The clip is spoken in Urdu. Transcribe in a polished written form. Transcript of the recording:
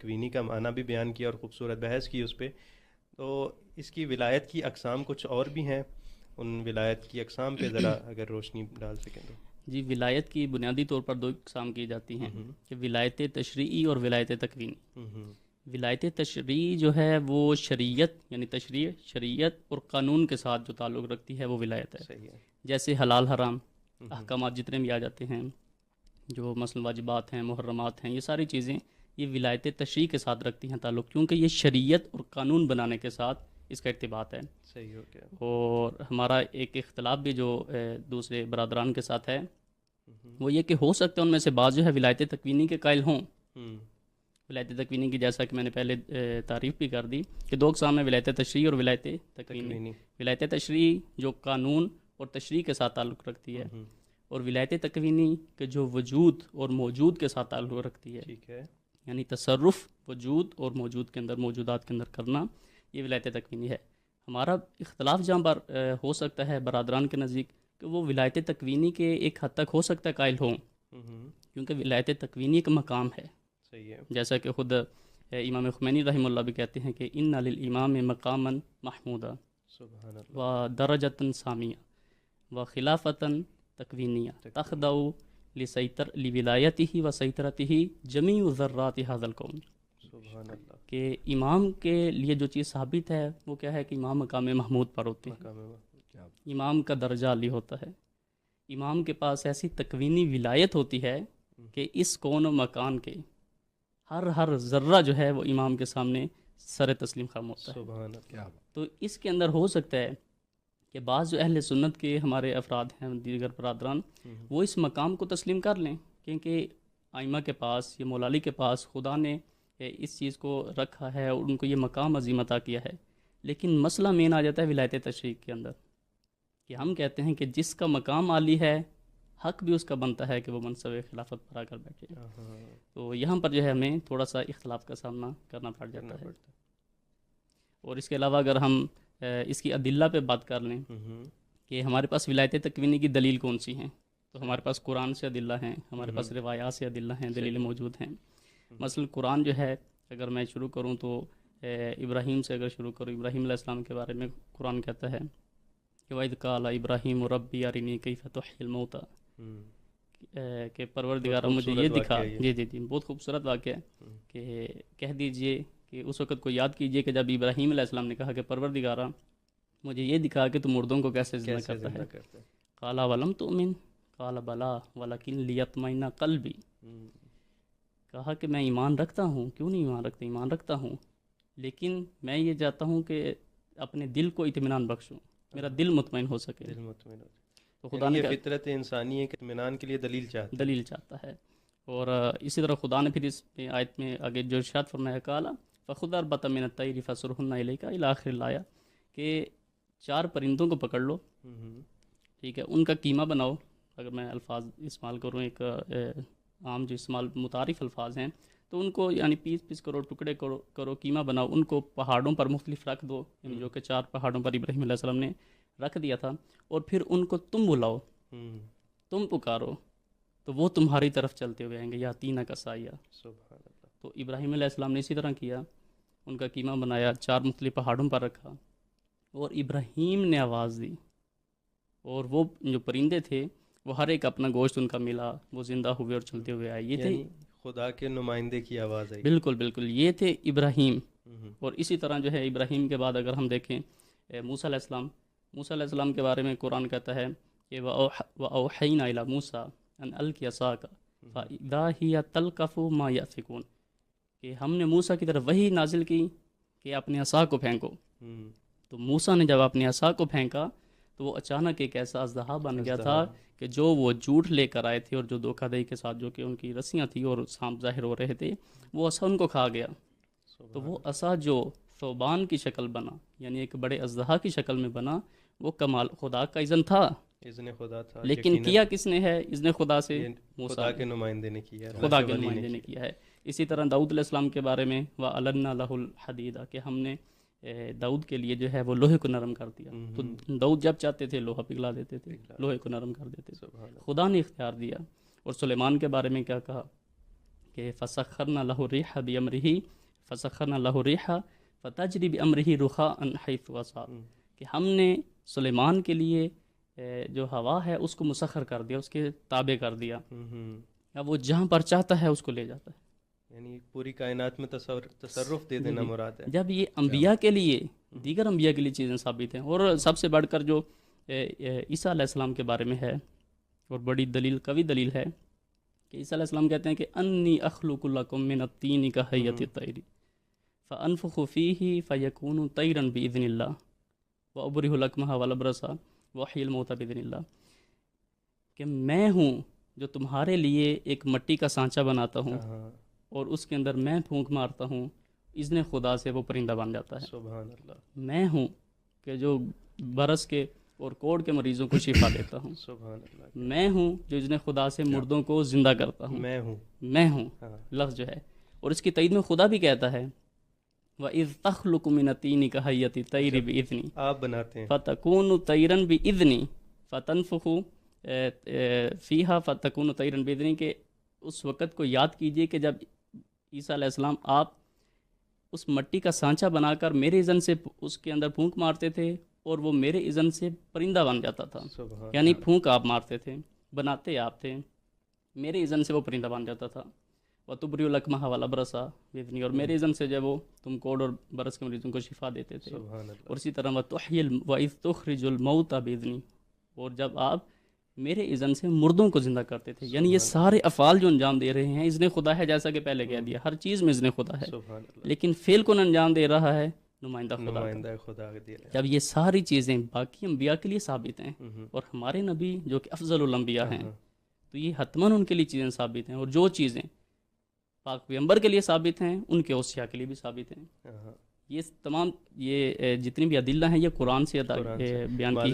تکوینی کا معنی بھی بیان کیا اور خوبصورت بحث کی اس پہ. تو اس کی ولایت کی اقسام کچھ اور بھی ہیں، ان ولایت کی اقسام پہ ذرا اگر روشنی ڈال سکیں تو. جی، ولایت کی بنیادی طور پر دو اقسام کی جاتی ہیں کہ ولایت تشریعی اور ولایت تکوینی. ولایت تشریعی جو ہے وہ شریعت یعنی شریعت اور قانون کے ساتھ جو تعلق رکھتی ہے وہ ولایت ہے. صحیح ہے. جیسے حلال حرام احکامات جتنے بھی آ جاتے ہیں، جو مثلا واجبات ہیں، محرمات ہیں، یہ ساری چیزیں یہ ولایت تشریع کے ساتھ رکھتی ہیں تعلق، کیونکہ یہ شریعت اور قانون بنانے کے ساتھ اس کا ارتباط ہے. صحیح ہو گیا. اور ہمارا ایک اختلاف بھی جو دوسرے برادران کے ساتھ ہے وہ یہ کہ ہو سکتا ہے ان میں سے بعض جو ہے ولایت تکوینی کے قائل ہوں. ولایت تکوینی کی جیسا کہ میں نے پہلے تعریف بھی کر دی کہ دو اقسام ہیں، ولایت تشریع اور ولایت تکوینی. ولایت تشریع جو قانون اور تشریع کے ساتھ تعلق رکھتی ہے، اور ولایت تکوینی کے جو وجود اور موجود کے ساتھ تعلق رکھتی ہے. ٹھیک ہے. یعنی تصرف وجود اور موجود کے اندر، موجودات کے اندر کرنا، یہ ولایت تکوینی ہے. ہمارا اختلاف جہاں پر ہو سکتا ہے برادران کے نزدیک کہ وہ ولایت تکوینی کے ایک حد تک ہو سکتا ہے قائل ہوں، کیونکہ ولایت تکوینی ایک مقام ہے. صحیح ہے. جیسا کہ خود امام خمینی رحمہ اللہ بھی کہتے ہیں کہ ان للامام مقاما محمودا سبحان اللہ. و درجۃ سامیہ و خلافۃ تکوینیہ تخضع لولایتہ و سیطرتہ جمیع ذرات ھذا الکون. سبحان اللہ. کہ امام کے لیے جو چیز ثابت ہے وہ کیا ہے کہ امام مقام محمود پر ہوتے ہیں، امام کا درجہ علی ہوتا ہے. امام کے پاس ایسی تکوینی ولایت ہوتی ہے کہ اس کون و مکان کے ہر ذرہ جو ہے وہ امام کے سامنے سر تسلیم خم ہوتا ہے. سبحان اللہ. تو اس کے اندر ہو سکتا ہے کہ بعض جو اہل سنت کے ہمارے افراد ہیں، دیگر برادران، وہ اس مقام کو تسلیم کر لیں، کیونکہ ائمہ کے پاس یا مولا علی کے پاس خدا نے اس چیز کو رکھا ہے اور ان کو یہ مقام عظیم عطا کیا ہے. لیکن مسئلہ مین آ جاتا ہے ولایت تشریع کے اندر کہ ہم کہتے ہیں کہ جس کا مقام عالی ہے حق بھی اس کا بنتا ہے کہ وہ منصب خلافت پر آ کر بیٹھے. تو یہاں پر جو ہے ہمیں تھوڑا سا اختلاف کا سامنا کرنا پڑ جاتا ہے. اور اس کے علاوہ اگر ہم اس کی ادلہ پہ بات کر لیں کہ ہمارے پاس ولایت تکوینی کی دلیل کون سی ہیں، تو ہمارے پاس قرآن سے ادلہ ہیں، ہمارے پاس روایات سے ادلہ ہیں، دلیل موجود ہیں. مثلا قرآن جو ہے اگر میں شروع کروں تو ابراہیم سے اگر شروع کروں، ابراہیم علیہ السلام کے بارے میں قرآن کہتا ہے کہ وَإِذْ قَالَ إِبْرَاهِيمُ رَبِّ أَرِنِي كَيْفَ تُحْيِي الْمَوْتَى، کہ پروردگار مجھے یہ دکھا. جی بہت خوبصورت واقعہ ہے کہ کہہ دیجئے کہ اس وقت کو یاد کیجئے کہ جب ابراہیم علیہ السلام نے کہا کہ پروردگارا مجھے یہ دکھا کہ تو مردوں کو کیسے زندہ کرتا ہے. قَالَ وَلَمْ تُؤْمِنْ قَالَ بَلَىٰ وَلَكِنْ لِيَطْمَئِنَّ قَلْبِي، کہا کہ میں ایمان رکھتا ہوں. کیوں نہیں ایمان رکھتا؟ ایمان رکھتا ہوں، لیکن میں یہ چاہتا ہوں کہ اپنے دل کو اطمینان بخشوں، میرا دل مطمئن ہو سکے. دل مطمئن ہو. تو خدا نے فطرت انسانی ہے کہ اطمینان کے لیے دلیل چاہتا ہے. اور اسی طرح خدا نے پھر اس آیت میں آگے جو ارشاد فرمایا قال فخذ اربعۃ من الطیر فصرهن الیک الی آخر الآیہ، کہ 4 پرندوں کو پکڑ لو، ٹھیک ہے، ان کا قیمہ بناؤ. اگر میں الفاظ استعمال کروں ایک عام جو استعمال متعارف الفاظ ہیں، تو ان کو یعنی پیس کرو، ٹکڑے کرو، قیمہ بناؤ، ان کو پہاڑوں پر مختلف رکھ دو، یعنی جو کہ 4 پہاڑوں پر ابراہیم علیہ السلام نے رکھ دیا تھا، اور پھر ان کو تم بلاؤ، تم پکارو، تو وہ تمہاری طرف چلتے ہوئے آئیں گے. یا تینہ کا سایہ. سبحان اللہ. تو ابراہیم علیہ السلام نے اسی طرح کیا، ان کا قیمہ بنایا، 4 مختلف پہاڑوں پر رکھا، اور ابراہیم نے آواز دی، اور وہ جو پرندے تھے وہ ہر ایک اپنا گوشت ان کا ملا، وہ زندہ ہوئے اور چلتے ہوئے آئے. یہ تھے خدا کے نمائندے کی آواز آئی. بالکل یہ تھے ابراہیم. اور اسی طرح جو ہے ابراہیم کے بعد اگر ہم دیکھیں موسیٰ علیہ السلام کے بارے میں قرآن کہتا ہے کہ وَأَوْحَيْنَا إِلَىٰ مُوسَىٰ أَنْ أَلْقِ عَصَاكَ فَإِذَا هِيَ تَلْقَفُ مَا يَأْفِكُونَ، کہ ہم نے موسیٰ کی طرف وحی نازل کی کہ اپنے عصا کو پھینکو. تو موسیٰ نے جب اپنے عصا کو پھینکا تو وہ اچانک ایک ایسا اژدہا بن گیا تھا کہ جو وہ جھوٹ لے کر آئے تھے اور جو دھوکہ دہی کے ساتھ جو کہ ان کی رسیاں تھیں اور سانپ ظاہر ہو رہے تھے، وہ عصا ان کو کھا گیا. تو وہ عصا جو ثوبان کی شکل بنا، یعنی ایک بڑے اژدہا کی شکل میں بنا، وہ کمال خدا کا اذن تھا. لیکن کیا کس نے ہے اذن خدا سے؟ خدا کے نمائندے نے کیا، خدا کے نمائندے نے کیا ہے. اسی طرح داؤد علیہ السلام کے بارے میں وَأَلَنَّا لَهُ الْحَدِيدَ، کہ ہم نے داؤد کے لیے جو ہے وہ لوہے کو نرم کر دیا. تو داؤد جب چاہتے تھے لوہا پگھلا دیتے تھے، لوہے کو نرم کر دیتے تھے. خدا نے اختیار دیا. اور سلیمان کے بارے میں کیا کہا کہ فسخرنا لہ الريح بأمرہ فسخرنا لہ الريح فتجری بأمرہ رخاء حیث اصاب، کہ ہم نے سلیمان کے لیے جو ہوا ہے اس کو مسخر کر دیا، اس کے تابع کر دیا، اب وہ جہاں پر چاہتا ہے اس کو لے جاتا ہے، یعنی پوری کائنات میں تصرف دے دینا مراد ہے۔ جب یہ انبیاء کے لیے، دیگر انبیاء کے لیے چیزیں ثابت ہیں، اور سب سے بڑھ کر جو عیسیٰ علیہ السلام کے بارے میں ہے، اور بڑی دلیل، قوی دلیل ہے کہ عیسیٰ علیہ السلام کہتے ہیں کہ انی اخلق لکم من الطین کہیۃ الطیر فانفخ فیہ فیکون طیرا باذن اللہ وابرئ الاکمہ والابرص واحیی الموتى باذن اللہ، کہ میں ہوں جو تمہارے لیے ایک مٹی کا سانچہ بناتا ہوں اور اس کے اندر میں پھونک مارتا ہوں، اذن خدا سے وہ پرندہ بن جاتا ہے۔ سبحان اللہ۔ میں ہوں کہ جو برس کے اور کوڑ کے مریضوں کو شفا دیتا ہوں۔ سبحان اللہ۔ میں ہوں جو اذن خدا سے مردوں کو زندہ کرتا ہوں۔ میں ہوں لفظ جو ہے، اور اس کی تائید میں خدا بھی کہتا ہے وَإِذْ تَخْلُقُ مِنَ الطِّينِ كَهَيَّةِ الطَّيْرِ بِإِذْنِي، آپ بناتے ہیں، فَتَكُونُ طَيْرًا بِإِذْنِي فَتَنفُخُ فِيهَا فَتَكُونُ طَيْرًا بِإِذْنِي، کہ اس وقت کو یاد کیجئے کہ جب عیسیٰ علیہ السلام آپ اس مٹی کا سانچہ بنا کر میرے اذن سے اس کے اندر پھونک مارتے تھے اور وہ میرے اذن سے پرندہ بن جاتا تھا، یعنی پھونک آپ مارتے تھے، بناتے آپ تھے، میرے اذن سے وہ پرندہ بن جاتا تھا، وَتُبْرِئُ الْأَكْمَحَ وَالْأَبْرَصَ بِإِذْنِي، اور میرے اذن سے جب وہ تم کوڑ اور برس کے مریضوں کو شفا دیتے تھے، اور اسی طرح وَإِذْ تُخْرِجُ الْمَوْتَى بِإِذْنِي، اور جب آپ میرے اذن سے مردوں کو زندہ کرتے تھے، یعنی یہ سارے افعال جو انجام دے رہے ہیں اذن خدا ہے، جیسا کہ پہلے کہہ دیا، ہر چیز میں اذن خدا ہے، لیکن فعل کون انجام دے رہا ہے؟ نمائندہ خدا۔ جب یہ ساری چیزیں باقی انبیاء کے لیے ثابت ہیں اور ہمارے نبی جو کہ افضل الانبیاء ہیں، تو یہ حتماً ان کے لیے چیزیں ثابت ہیں، اور جو چیزیں پاک پیغمبر کے لیے ثابت ہیں ان کے اوصیاء کے لیے بھی ثابت ہیں۔ یہ تمام یہ جتنی بھی ادلہ ہیں یہ قرآن سے بیان کی ہیں۔